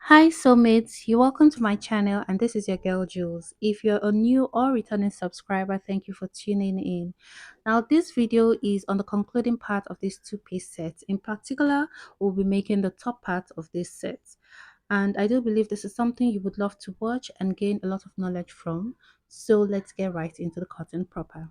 Hi soulmates, you're welcome to my channel and this is your girl Jules. If you're a new or returning subscriber, thank you for tuning in. Now this video is on the concluding part of this two-piece set. In particular, we'll be making the top part of this set. And I do believe this is something you would love to watch and gain a lot of knowledge from. So let's get right into the cotton proper.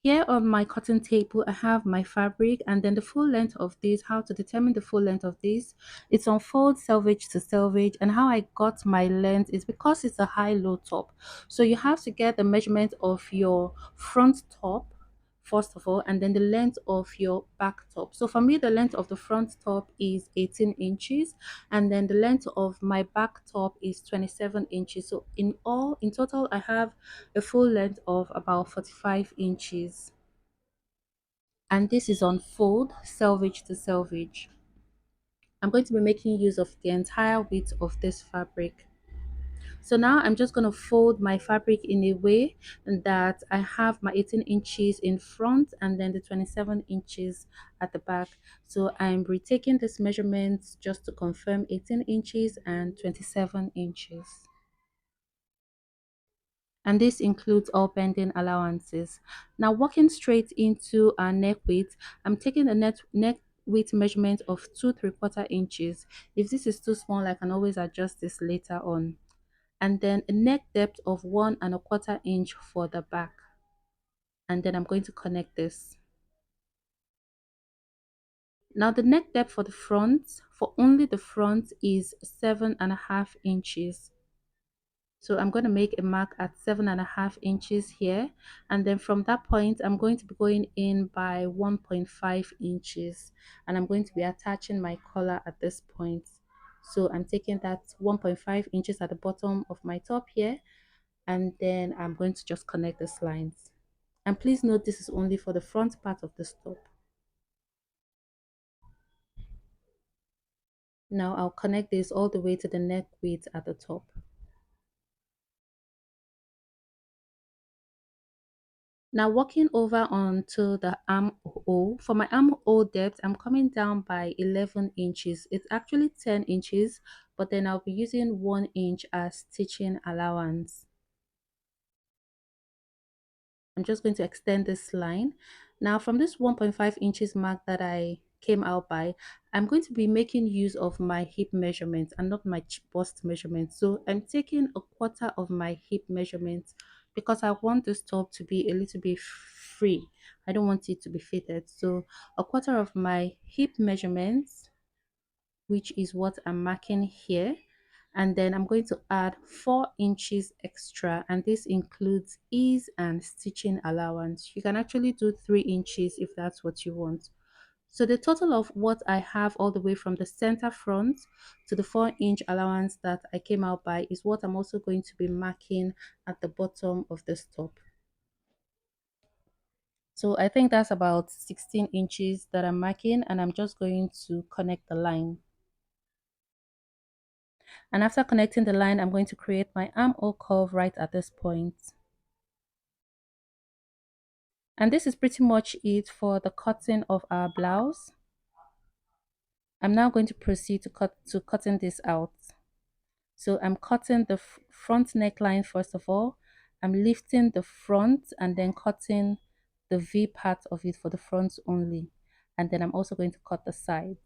Here on my cotton table, I have my fabric and then the full length of this, how to determine the full length of this. It's on fold selvage to selvage, and how I got my length is because it's a high-low top. So you have to get the measurement of your front top first of all, and then the length of your back top. So for me, the length of the front top is 18 inches, and then the length of my back top is 27 inches. So in total, I have a full length of about 45 inches, and this is on fold selvage to selvage. I'm going to be making use of the entire width of this fabric. So now I'm just going to fold my fabric in a way that I have my 18 inches in front and then the 27 inches at the back. So I'm retaking this measurement just to confirm 18 inches and 27 inches. And this includes all bending allowances. Now working straight into our neck width, I'm taking a neck width measurement of 2¾ inches. If this is too small, I can always adjust this later on. And then a neck depth of 1¼ inch for the back. And then I'm going to connect this. Now the neck depth for the front, for only the front, is 7½ inches. So I'm going to make a mark at 7½ inches here, and then from that point I'm going to be going in by 1.5 inches, and I'm going to be attaching my collar at this point. So I'm taking that 1.5 inches at the bottom of my top here, and then I'm going to just connect these lines. And please note this is only for the front part of the top. Now I'll connect this all the way to the neck width at the top. Now walking over onto the armhole, for my armhole depth, I'm coming down by 11 inches. It's actually 10 inches, but then I'll be using 1 inch as stitching allowance. I'm just going to extend this line. Now from this 1.5 inches mark that I came out by, I'm going to be making use of my hip measurement and not my bust measurement. So I'm taking 1/4 of my hip measurement because I want this top to be a little bit free. I don't want it to be fitted. So 1/4 of my hip measurements, which is what I'm marking here, and then I'm going to add 4 inches extra, and this includes ease and stitching allowance. You can actually do 3 inches if that's what you want. So the total of what I have all the way from the center front to the 4-inch allowance that I came out by is what I'm also going to be marking at the bottom of this top. So I think that's about 16 inches that I'm marking, and I'm just going to connect the line. And after connecting the line, I'm going to create my armhole curve right at this point. And this is pretty much it for the cutting of our blouse. I'm now going to proceed to cutting this out. So I'm cutting the front neckline first of all. I'm lifting the front and then cutting the V part of it for the front only. And then I'm also going to cut the sides.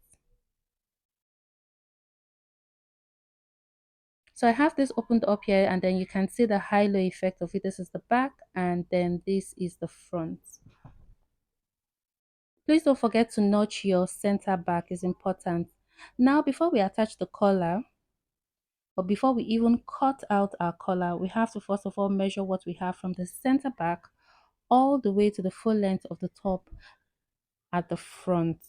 So I have this opened up here, and then you can see the high-low effect of it. This is the back, and then this is the front. Please don't forget to notch your center back, is important. Now, before we attach the collar, or before we even cut out our collar, we have to first of all measure what we have from the center back all the way to the full length of the top at the front.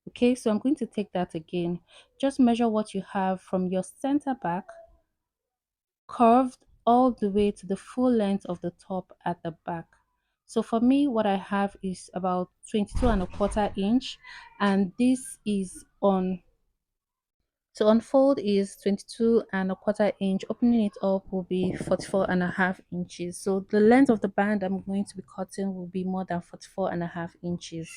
Okay, so I'm going to take that again. Just measure what you have from your center back curved all the way to the full length of the top at the back. So for me, what I have is about 22¼ inch, and this is on, to unfold is 22¼ inch. Opening it up will be 44½ inches. So the length of the band I'm going to be cutting will be more than 44½ inches.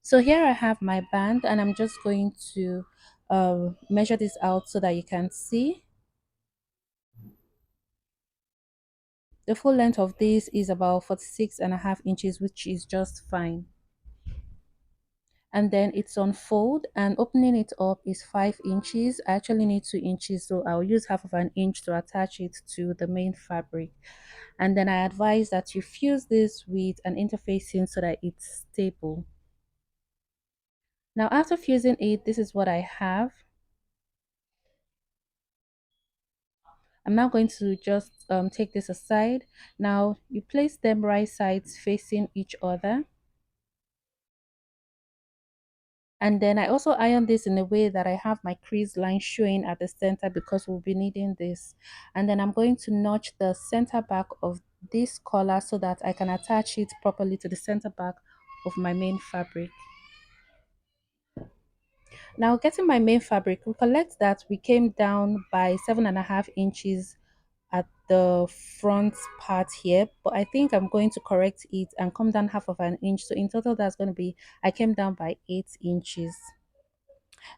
So here I have my band, and I'm just going to measure this out so that you can see. The full length of this is about 46.5 inches, which is just fine. And then it's on fold, and opening it up is 5 inches. I actually need 2 inches, so I'll use half of an inch to attach it to the main fabric. And then I advise that you fuse this with an interfacing so that it's stable. Now after fusing it, this is what I have. I'm now going to just take this aside. Now you place them right sides facing each other. And then I also iron this in a way that I have my crease line showing at the center because we'll be needing this. And then I'm going to notch the center back of this collar so that I can attach it properly to the center back of my main fabric. Now getting my main fabric, recollect that we came down by 7.5 inches at the front part here, but I think I'm going to correct it and come down half of an inch. So in total, that's going to be, I came down by 8 inches.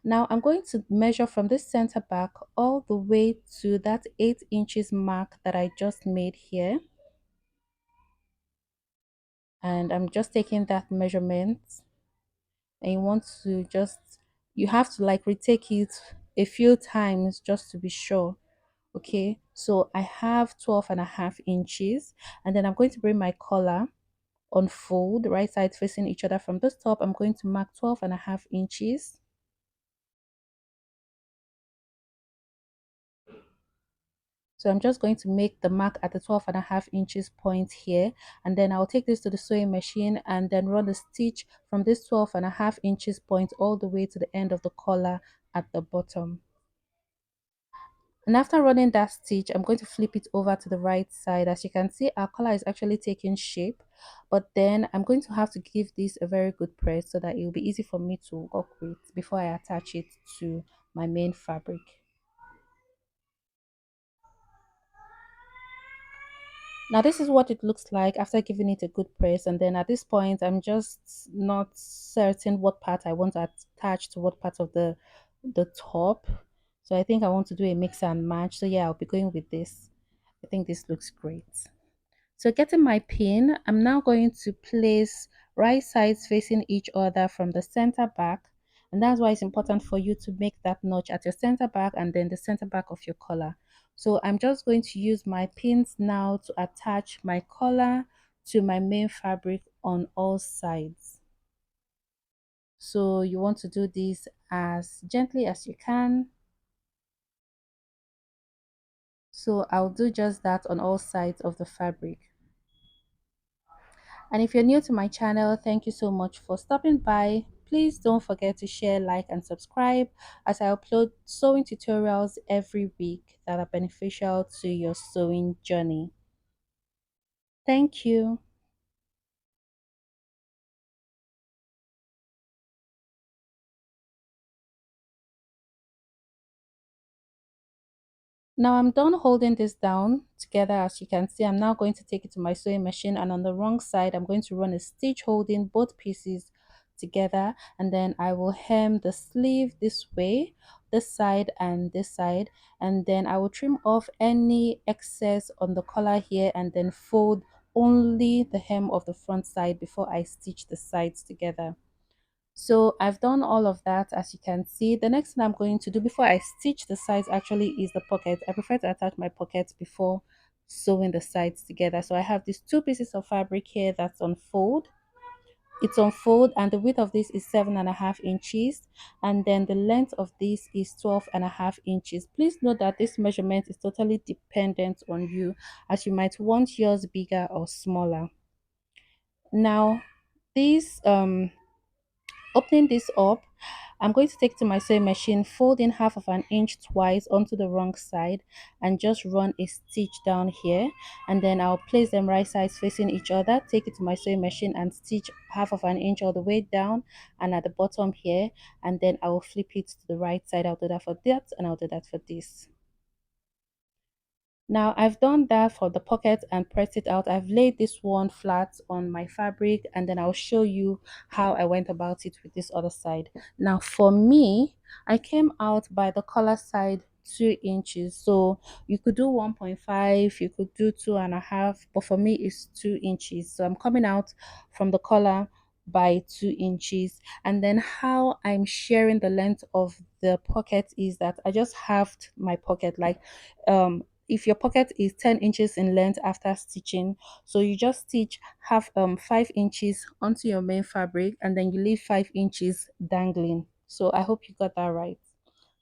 Now I'm going to measure from this center back all the way to that 8 inches mark that I just made here. And I'm just taking that measurement, and you want to just, you have to like retake it a few times just to be sure. Okay, so I have 12.5 inches, and then I'm going to bring my collar, unfold right sides facing each other. From this top, I'm going to mark 12.5 inches. So I'm just going to make the mark at the 12.5 inches point here, and then I'll take this to the sewing machine and then run the stitch from this 12.5 inches point all the way to the end of the collar at the bottom. And after running that stitch, I'm going to flip it over to the right side. As you can see, our collar is actually taking shape, but then I'm going to have to give this a very good press so that it will be easy for me to work with before I attach it to my main fabric. Now this is what it looks like after giving it a good press, and then at this point I'm just not certain what part I want to attach to what part of the top. So I think I want to do a mix and match. So yeah, I'll be going with this. I think this looks great. So getting my pin, I'm now going to place right sides facing each other from the center back. And that's why it's important for you to make that notch at your center back and then the center back of your collar. So I'm just going to use my pins now to attach my collar to my main fabric on all sides. So you want to do this as gently as you can. So I'll do just that on all sides of the fabric. And if you're new to my channel, thank you so much for stopping by. Please don't forget to share, like, and subscribe as I upload sewing tutorials every week that are beneficial to your sewing journey. Thank you. Now I'm done holding this down together. As you can see, I'm now going to take it to my sewing machine, and on the wrong side I'm going to run a stitch holding both pieces together, and then I will hem the sleeve this way, this side and this side, and then I will trim off any excess on the collar here and then fold only the hem of the front side before I stitch the sides together. So I've done all of that. As you can see, the next thing I'm going to do before I stitch the sides actually is the pocket. I prefer to attach my pockets before sewing the sides together. So I have these two pieces of fabric here that's on fold. It's on fold, and the width of this is 7.5 inches, and then the length of this is 12.5 inches. Please note that this measurement is totally dependent on you, as you might want yours bigger or smaller. Now this opening this up, I'm going to take to my sewing machine, fold in half of an inch twice onto the wrong side, and just run a stitch down here, and then I'll place them right sides facing each other, take it to my sewing machine and stitch half of an inch all the way down and at the bottom here, and then I will flip it to the right side. I'll do that for that, and I'll do that for this. Now I've done that for the pocket and pressed it out. I've laid this one flat on my fabric, and then I'll show you how I went about it with this other side. Now for me, I came out by the collar side 2 inches. So you could do 1.5, you could do 2.5, but for me it's 2 inches. So I'm coming out from the collar by 2 inches. And then how I'm sharing the length of the pocket is that I just halved my pocket. Like if your pocket is 10 inches in length after stitching, so you just stitch half 5 inches onto your main fabric, and then you leave 5 inches dangling. So I hope you got that right.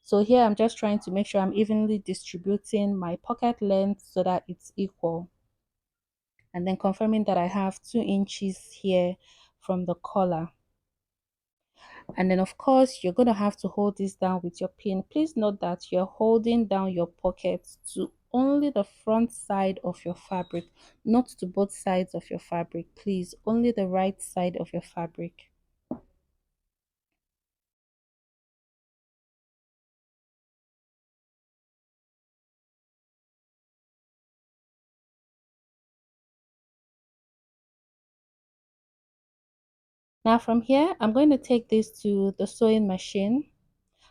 So here I'm just trying to make sure I'm evenly distributing my pocket length so that it's equal, and then confirming that I have 2 inches here from the collar. And then of course you're going to have to hold this down with your pin. Please note that you're holding down your pocket to only the front side of your fabric, not to both sides of your fabric. Please, only the right side of your fabric. Now from here I'm going to take this to the sewing machine.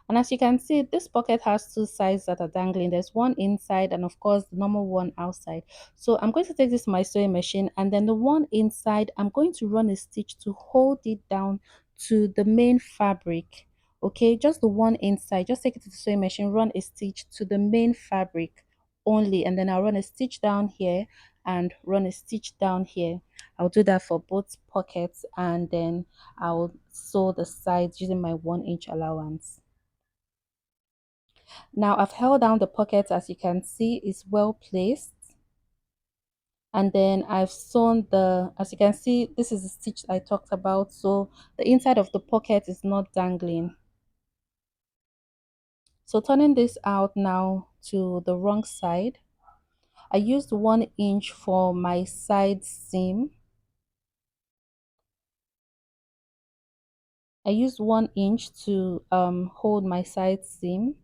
And as you can see, this pocket has two sides that are dangling. There's one inside and of course the normal one outside. So I'm going to take this to my sewing machine, and then the one inside, I'm going to run a stitch to hold it down to the main fabric. Okay, just the one inside. Just take it to the sewing machine, run a stitch to the main fabric only, and then I'll run a stitch down here and run a stitch down here. I'll do that for both pockets, and then I'll sew the sides using my 1 inch allowance. Now I've held down the pocket, as you can see, is well placed. And then I've sewn the, as you can see, this is the stitch I talked about. So the inside of the pocket is not dangling. So turning this out now to the wrong side, I used 1 inch for my side seam. I used 1 inch to hold my side seam,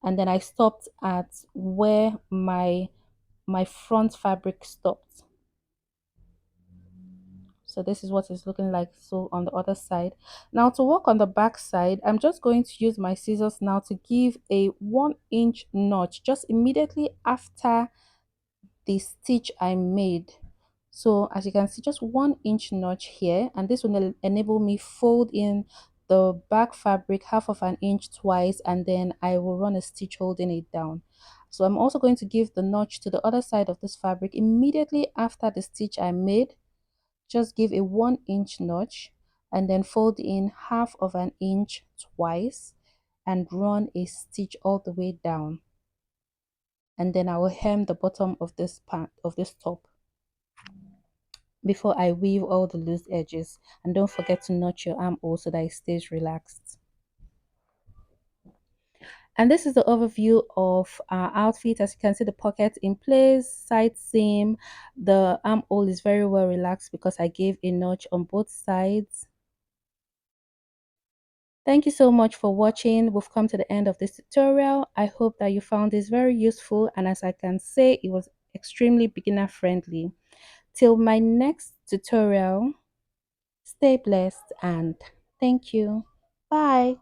and then I stopped at where my front fabric stopped. So this is what it's looking like. So on the other side, now to work on the back side, I'm just going to use my scissors now to give a 1 inch notch just immediately after the stitch I made. So as you can see, just 1 inch notch here, and this will enable me fold in the back fabric half of an inch twice, and then I will run a stitch holding it down. So I'm also going to give the notch to the other side of this fabric immediately after the stitch I made. Just give a 1 inch notch and then fold in half of an inch twice and run a stitch all the way down. And then I will hem the bottom of this part of this top before I weave all the loose edges. And don't forget to notch your armhole so that it stays relaxed. And this is the overview of our outfit. As you can see, the pocket in place, side seam, the armhole is very well relaxed because I gave a notch on both sides. Thank you so much for watching. We've come to the end of this tutorial. I hope that you found this very useful, and as I can say, it was extremely beginner friendly. Till my next tutorial, stay blessed and thank you. Bye.